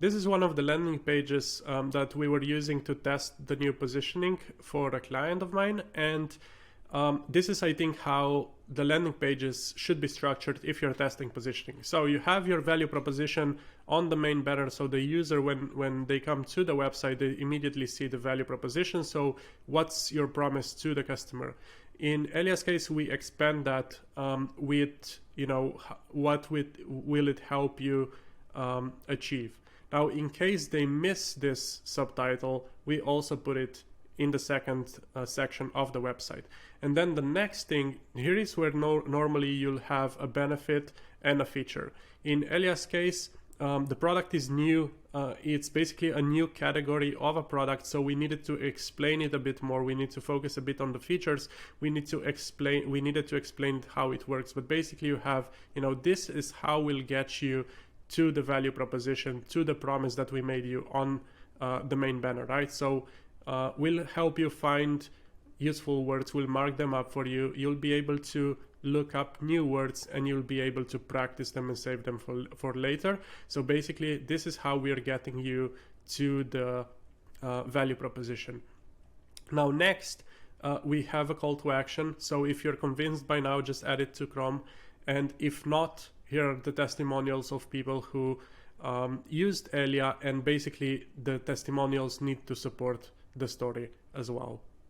this is one of the landing pages that we were using to test the new positioning for a client of mine. And this is, I think, how the landing pages should be structured if you're testing positioning. So you have your value proposition on the main banner. So the user, when they come to the website, they immediately see the value proposition. So what's your promise to the customer? In Elia's case, we expand that with, what will it help you achieve? Now, in case they miss this subtitle, we also put it in the second section of the website. And then the next thing, here is where normally you'll have a benefit and a feature. In Elia's case, the product is new. It's basically a new category of a product, so we needed to explain it a bit more. We need to focus a bit on the features. We needed to explain how it works. But basically you have, this is how we'll get you to the value proposition, to the promise that we made you on the main banner, right? So we'll help you find useful words. We'll mark them up for you. You'll be able to look up new words and you'll be able to practice them and save them for later. So basically, this is how we are getting you to the value proposition. Now, next, we have a call to action. So if you're convinced by now, just add it to Chrome. And if not, here are the testimonials of people who used Elia, and basically the testimonials need to support the story as well.